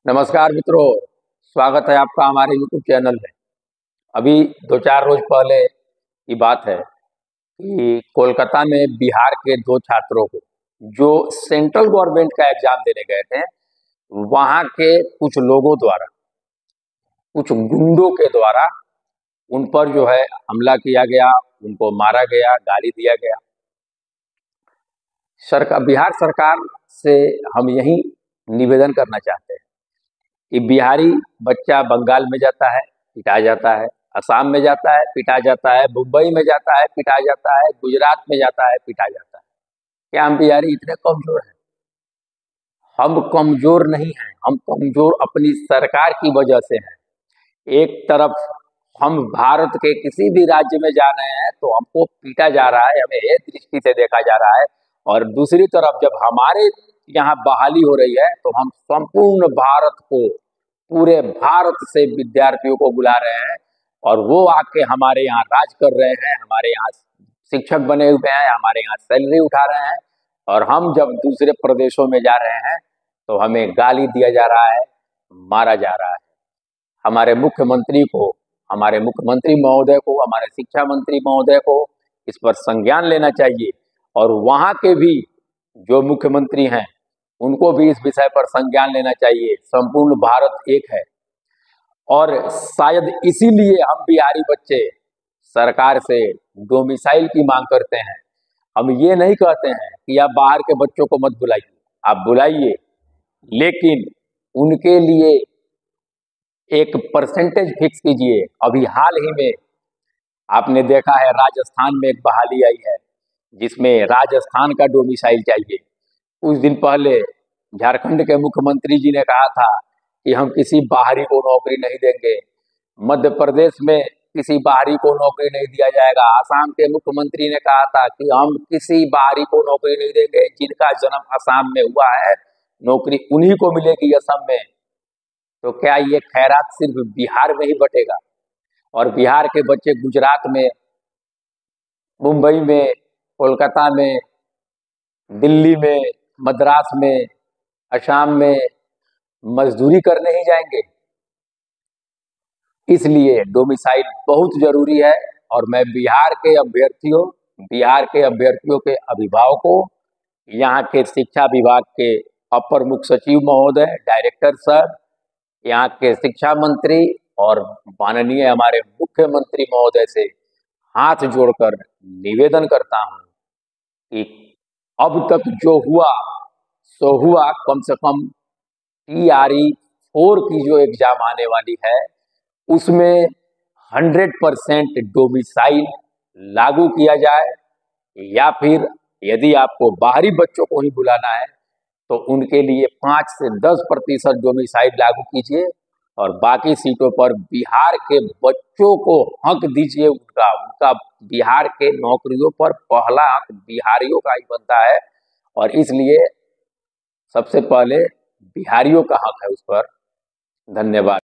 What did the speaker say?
नमस्कार मित्रों, स्वागत है आपका हमारे YouTube चैनल में। अभी 2-4 रोज पहले की बात है कि कोलकाता में बिहार के 2 छात्रों को जो सेंट्रल गवर्नमेंट का एग्जाम देने गए थे, वहां के कुछ लोगों द्वारा, कुछ गुंडों के द्वारा उन पर जो है हमला किया गया, उनको मारा गया, गाली दिया गया। बिहार सरकार से हम यही निवेदन करना चाहते हैं कि बिहारी बच्चा बंगाल में जाता है, पिटा जाता है, असम में जाता है, पिटा जाता है, मुंबई में जाता है, पिटा जाता है, गुजरात में जाता है, पिटा जाता है। क्या हम बिहारी इतने कमजोर हैं? हम कमजोर नहीं हैं, हम कमजोर अपनी सरकार की वजह से हैं। एक तरफ हम भारत के किसी भी राज्य में जा रहे हैं तो हमको पीटा जा रहा है, हमें एक दृष्टि से देखा जा रहा है, और दूसरी तरफ जब हमारे यहाँ बहाली हो रही है तो हम संपूर्ण भारत को, पूरे भारत से विद्यार्थियों को बुला रहे हैं और वो आके हमारे यहाँ राज कर रहे हैं, हमारे यहाँ शिक्षक बने हुए हैं, हमारे यहाँ सैलरी उठा रहे हैं, और हम जब दूसरे प्रदेशों में जा रहे हैं तो हमें गाली दिया जा रहा है, मारा जा रहा है। हमारे मुख्यमंत्री को, हमारे मुख्यमंत्री महोदय को, हमारे शिक्षा मंत्री महोदय को इस पर संज्ञान लेना चाहिए, और वहाँ के भी जो मुख्यमंत्री हैं उनको भी इस विषय पर संज्ञान लेना चाहिए। संपूर्ण भारत एक है, और शायद इसीलिए हम बिहारी बच्चे सरकार से डोमिसाइल की मांग करते हैं। हम ये नहीं कहते हैं कि आप बाहर के बच्चों को मत बुलाइए, आप बुलाइए, लेकिन उनके लिए एक परसेंटेज फिक्स कीजिए। अभी हाल ही में आपने देखा है राजस्थान में एक बहाली आई है जिसमें राजस्थान का डोमिसाइल चाहिए। कुछ दिन पहले झारखंड के मुख्यमंत्री जी ने कहा था कि हम किसी बाहरी को नौकरी नहीं देंगे, मध्य प्रदेश में किसी बाहरी को नौकरी नहीं दिया जाएगा, असम के मुख्यमंत्री ने कहा था कि हम किसी बाहरी को नौकरी नहीं देंगे, जिनका जन्म असम में हुआ है नौकरी उन्हीं को मिलेगी असम में। तो क्या ये खैरात सिर्फ बिहार में ही बटेगा और बिहार के बच्चे गुजरात में, मुंबई में, कोलकाता में, दिल्ली में, मद्रास में, असम में मजदूरी करने ही जाएंगे? इसलिए डोमिसाइल बहुत जरूरी है, और मैं बिहार के अभ्यर्थियों के अभिभावकों, यहाँ के शिक्षा विभाग के अपर मुख्य सचिव महोदय, डायरेक्टर सर, यहाँ के शिक्षा मंत्री और माननीय हमारे मुख्यमंत्री महोदय से हाथ जोड़कर निवेदन करता हूँ कि अब तक जो हुआ सो हुआ। कम से कम TRE 4 की जो एग्जाम आने वाली है उसमें 100% डोमिसाइल लागू किया जाए, या फिर यदि आपको बाहरी बच्चों को ही बुलाना है तो उनके लिए 5 से 10% डोमिसाइल लागू कीजिए, और बाकी सीटों पर बिहार के बच्चों को हक दीजिए। उनका बिहार के नौकरियों पर पहला हक बिहारियों का ही बनता है, और इसलिए सबसे पहले बिहारियों का हक है उस पर। धन्यवाद।